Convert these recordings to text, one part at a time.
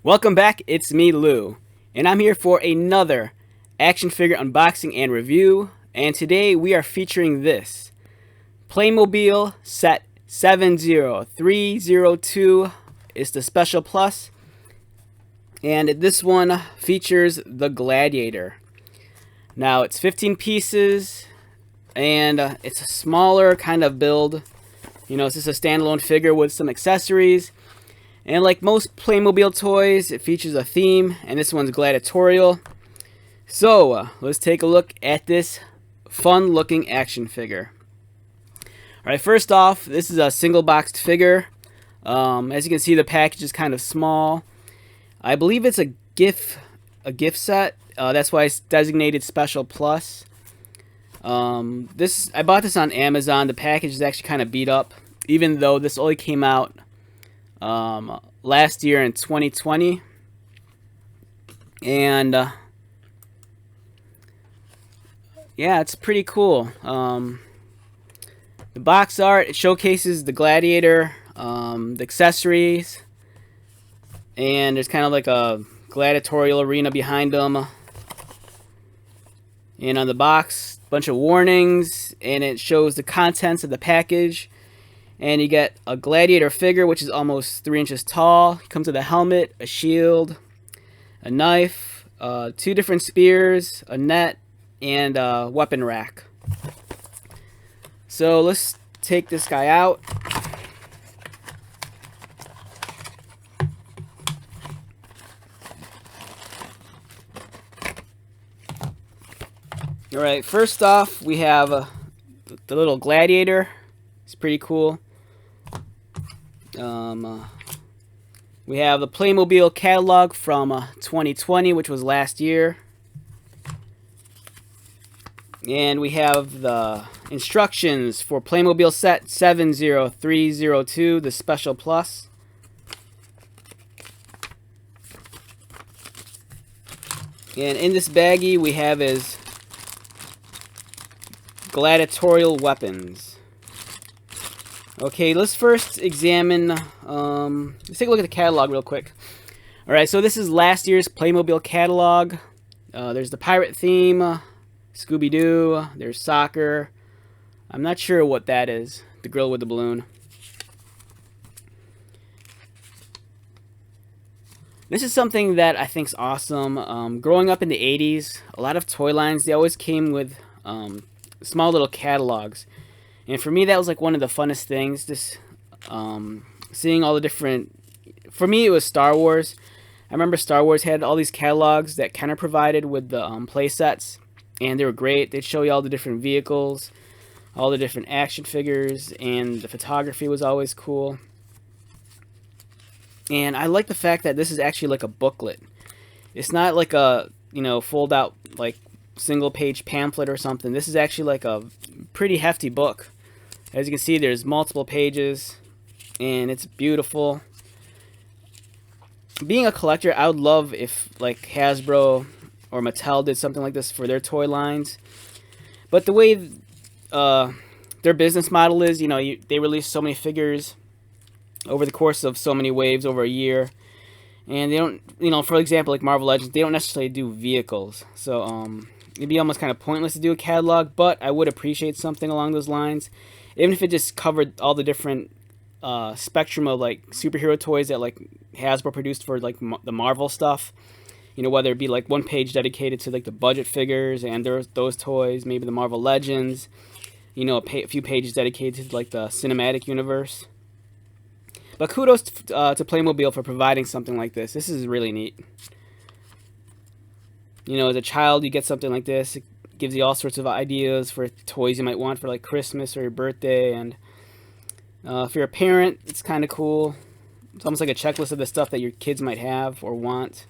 Welcome back, it's me, Lou, and I'm here for another action figure unboxing and review, and today we are featuring this Playmobil set 70302. It's the Special Plus, and this one features the Gladiator. Now, it's 15 pieces, and it's a smaller kind of build. It's just a standalone figure with some accessories. And like most Playmobil toys, it features a theme, and this one's gladiatorial. So, let's take a look at this fun-looking action figure. Alright, first off, this is a single-boxed figure. As you can see, the package is kind of small. I believe it's a gift set. That's why it's designated Special Plus. I bought this on Amazon. The package is actually kind of beat up, even though this only came out last year in 2020, and yeah, it's pretty cool. The box art, it showcases the Gladiator, the accessories, and there's kind of like a gladiatorial arena behind them. And on the box, a bunch of warnings, and it shows the contents of the package. And you get a Gladiator figure, which is almost 3 inches tall. It comes with a helmet, a shield, a knife, 2 different spears, a net, and a weapon rack. So let's take this guy out. Alright, first off, we have the little Gladiator. It's pretty cool. We have the Playmobil catalog from 2020, which was last year. And we have the instructions for Playmobil set 70302, the Special Plus. And in this baggie, we have his gladiatorial weapons. Okay, let's first examine, let's take a look at the catalog real quick. Alright, so this is last year's Playmobil catalog. There's the pirate theme, Scooby-Doo, there's soccer. I'm not sure what that is, the girl with the balloon. This is something that I think is awesome. Growing up in the 80s, a lot of toy lines, they always came with small little catalogs. And for me, that was like one of the funnest things, just seeing all the different... For me, it was Star Wars. I remember Star Wars had all these catalogs that kind of provided with the play sets, and they were great. They'd show you all the different vehicles, all the different action figures, and the photography was always cool. And I like the fact that this is actually like a booklet. It's not like a, fold out, like, single page pamphlet or something. This is actually like a pretty hefty book. As you can see, there's multiple pages, and it's beautiful. Being a collector, I would love if like Hasbro or Mattel did something like this for their toy lines. But the way their business model is, they release so many figures over the course of so many waves over a year, and they don't, for example, like Marvel Legends, they don't necessarily do vehicles. So it'd be almost kind of pointless to do a catalog, but I would appreciate something along those lines. Even if it just covered all the different spectrum of like superhero toys that like Hasbro produced for like the Marvel stuff. Whether it be like one page dedicated to like the budget figures and those toys, maybe the Marvel Legends. A few pages dedicated to like the cinematic universe. But kudos to Playmobil for providing something like this. This is really neat. As a child, you get something like this. It gives you all sorts of ideas for toys you might want for like Christmas or your birthday. And if you're a parent, it's kind of cool. It's almost like a checklist of the stuff that your kids might have or want.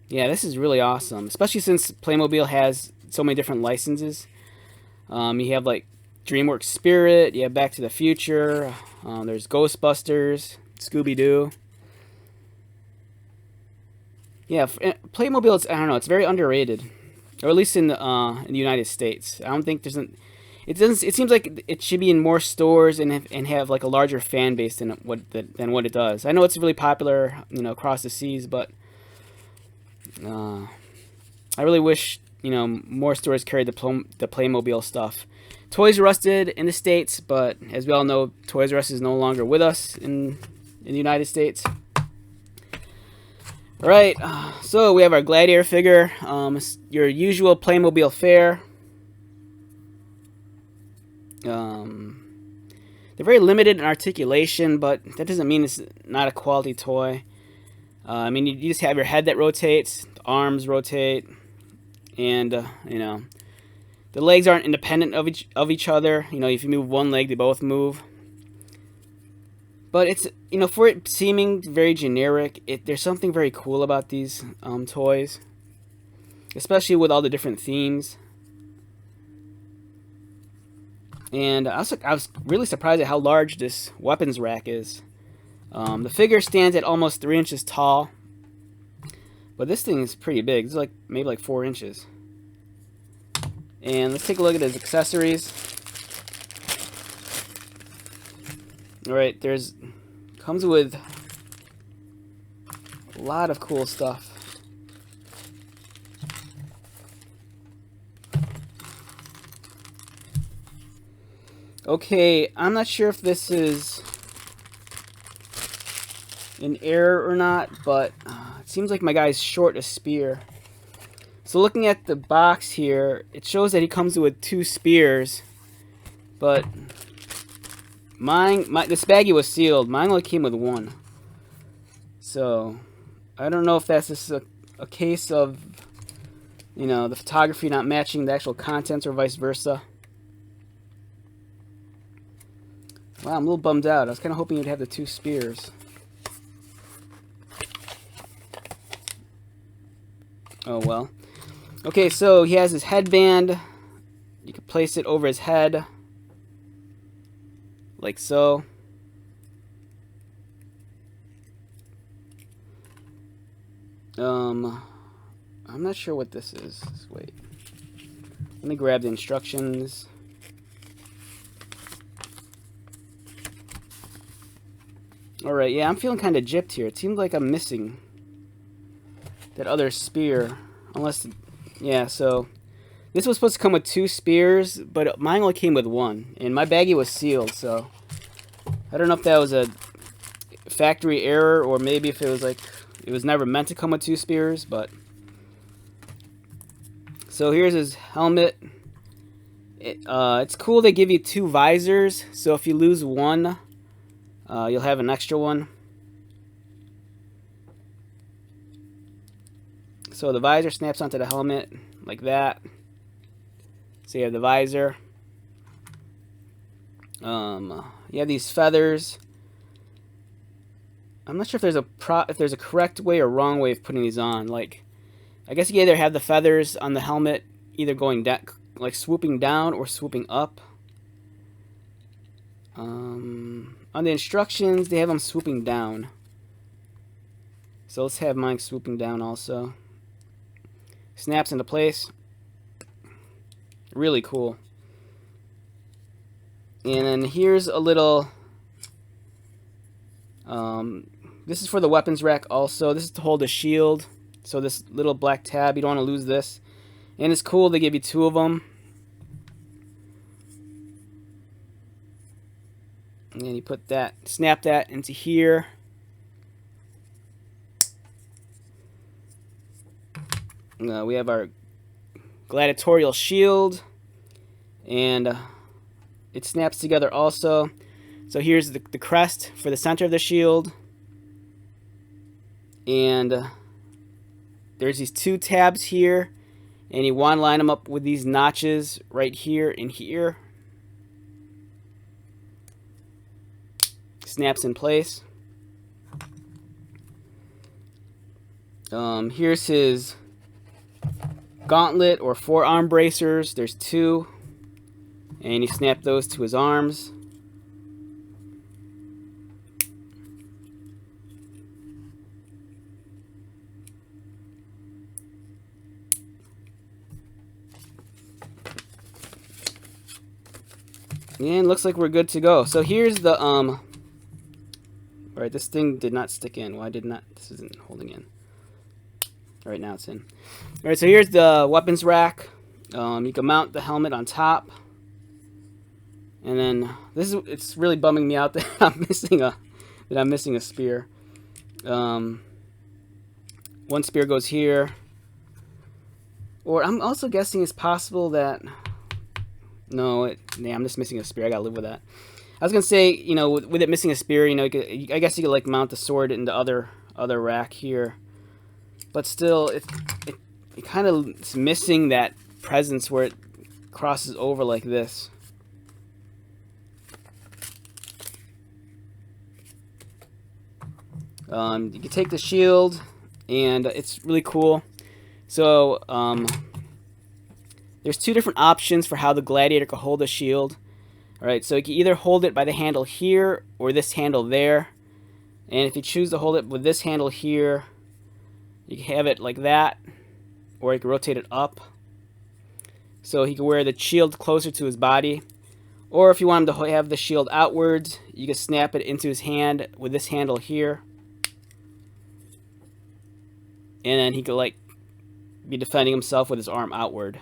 Yeah, this is really awesome, especially since Playmobil has so many different licenses. You have like DreamWorks Spirit, you have Back to the Future, there's Ghostbusters, Scooby-Doo. Yeah, Playmobil, I don't know, it's very underrated. Or at least in the United States. I don't think there's in it doesn't. It seems like it should be in more stores and have like a larger fan base than what it does. I know it's really popular, you know, across the seas, but I really wish, you know, more stores carried the Playmobil stuff. Toys R Us did in the States, but as we all know, Toys R Us is no longer with us in the United States. All right, so we have our Gladiator figure, your usual Playmobil fare. They're very limited in articulation, but that doesn't mean it's not a quality toy. I mean, you just have your head that rotates, the arms rotate, and you know, the legs aren't independent of each other. You know, if you move one leg, they both move. But it's, you know, for it seeming very generic, there's something very cool about these toys, especially with all the different themes. And I was really surprised at how large this weapons rack is. The figure stands at almost 3 inches tall, but this thing is pretty big. It's like maybe like 4 inches. And let's take a look at his accessories. All right, comes with a lot of cool stuff. Okay, I'm not sure if this is an error or not, but it seems like my guy's short a spear. So looking at the box here, it shows that he comes with 2 spears, but this baggie was sealed. Mine only came with 1. So I don't know if that's just a case of, you know, the photography not matching the actual contents or vice versa. Wow, I'm a little bummed out. I was kind of hoping you'd have the 2 spears. Oh well. Okay, so he has his headband. You can place it over his head, like so. I'm not sure what this is. Wait. Let me grab the instructions. Alright, yeah, I'm feeling kind of gypped here. It seems like I'm missing that other spear. Unless, yeah, so this was supposed to come with 2 spears, but mine only came with 1. And my baggie was sealed, so I don't know if that was a factory error or maybe if it was like, it was never meant to come with 2 spears, but. So here's his helmet. It's cool they give you 2 visors, so if you lose one, you'll have an extra one. So the visor snaps onto the helmet like that. So you have the visor. You have these feathers. I'm not sure if there's a correct way or wrong way of putting these on. Like, I guess you either have the feathers on the helmet either going down, like swooping down or swooping up. On the instructions, they have them swooping down. So let's have mine swooping down also. Snaps into place. Really cool. And then here's a little... this is for the weapons rack also. This is to hold a shield. So this little black tab, you don't want to lose this. And it's cool, they give you 2 of them. And then you put that, snap that into here. We have our gladiatorial shield, and it snaps together also. So here's the crest for the center of the shield, and there's these 2 tabs here, and you want to line them up with these notches right here and here. Snaps in place. Here's his gauntlet or forearm bracers. There's 2, and you snap those to his arms. And looks like we're good to go. So here's the Alright, this thing did not stick in. Why did not? This isn't holding in. Alright, now it's in. Alright, so here's the weapons rack. You can mount the helmet on top. And then it's really bumming me out that I'm missing a spear. One spear goes here. Or I'm also guessing it's possible that I'm just missing a spear. I gotta live with that. I was gonna say, you know, with it missing a spear, you know, I guess you could like mount the sword in the other rack here, but still, it kind of is missing that presence where it crosses over like this. You can take the shield, and it's really cool. So there's two different options for how the Gladiator can hold the shield. Alright, so you can either hold it by the handle here or this handle there. And if you choose to hold it with this handle here, you can have it like that, or you can rotate it up. So he can wear the shield closer to his body. Or if you want him to have the shield outwards, you can snap it into his hand with this handle here. And then he could like be defending himself with his arm outward.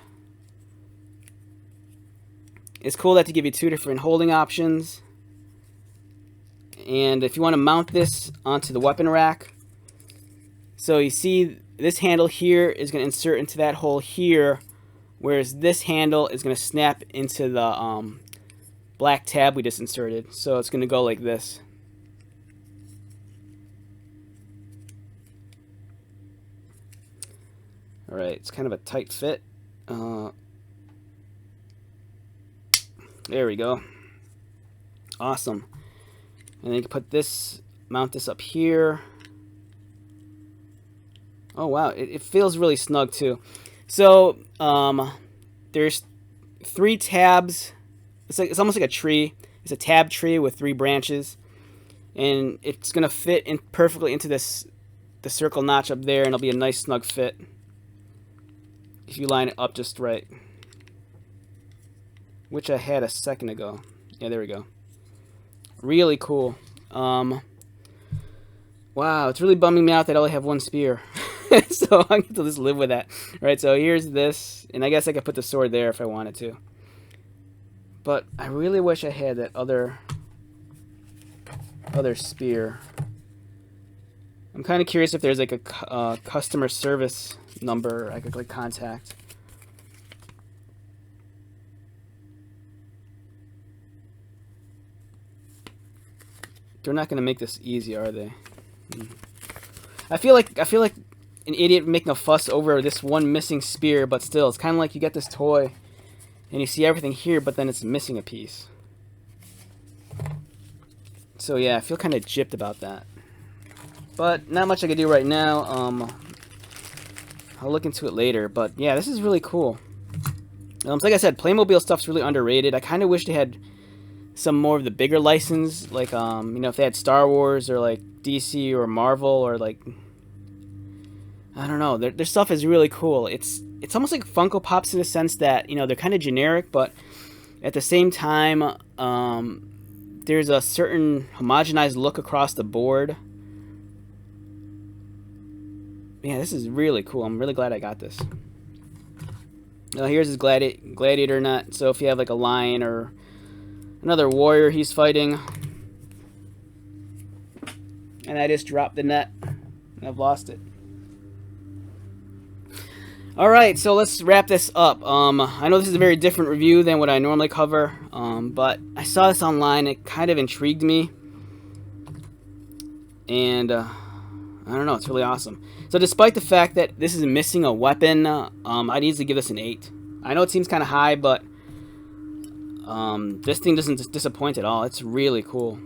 It's cool that they give you two different holding options. And if you want to mount this onto the weapon rack, so you see this handle here is going to insert into that hole here, whereas this handle is going to snap into the black tab we just inserted. So it's going to go like this. Alright, it's kind of a tight fit. There we go. Awesome. And then you can put this, mount this up here. Oh wow, it feels really snug too. So there's 3 tabs. It's almost like a tree. It's a tab tree with 3 branches, and it's gonna fit in perfectly into the circle notch up there, and it'll be a nice snug fit if you line it up just right. Which I had a second ago. Yeah, there we go. Really cool. Wow, it's really bumming me out that I only have 1 spear. So I'm going to just live with that. Alright, so here's this. And I guess I could put the sword there if I wanted to. But I really wish I had that other spear. I'm kind of curious if there's like a customer service number I could like contact. They're not going to make this easy, are they? I feel like an idiot making a fuss over this one missing spear, but still, it's kind of like you get this toy and you see everything here, but then it's missing a piece. So yeah, I feel kind of gypped about that. But not much I can do right now. I'll look into it later. But yeah, this is really cool. Like I said, Playmobil stuff's really underrated. I kind of wish they had some more of the bigger license, like you know, if they had Star Wars or like DC or Marvel or like, I don't know, their stuff is really cool. It's almost like Funko Pops in the sense that, you know, they're kind of generic, but at the same time, there's a certain homogenized look across the board. Yeah, this is really cool. I'm really glad I got this. Now here's his gladiator nut. So if you have like a lion or another warrior he's fighting, and I just dropped the net and I've lost it. Alright, so let's wrap this up. I know this is a very different review than what I normally cover, but I saw this online. It kind of intrigued me, and I don't know, it's really awesome. So despite the fact that this is missing a weapon, I'd easily give this an 8. I know it seems kind of high, but this thing doesn't disappoint at all. It's really cool.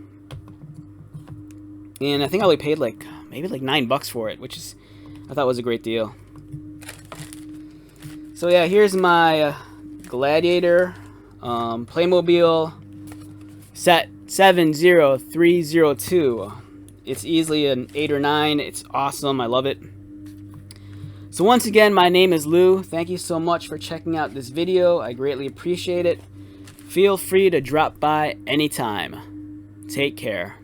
And I think I only paid like maybe like $9 for it, which is, I thought was a great deal. So yeah, here's my Gladiator Playmobil set 70302. It's easily an 8 or 9. It's awesome. I love it. So once again, my name is Lou. Thank you so much for checking out this video. I greatly appreciate it. Feel free to drop by anytime. Take care.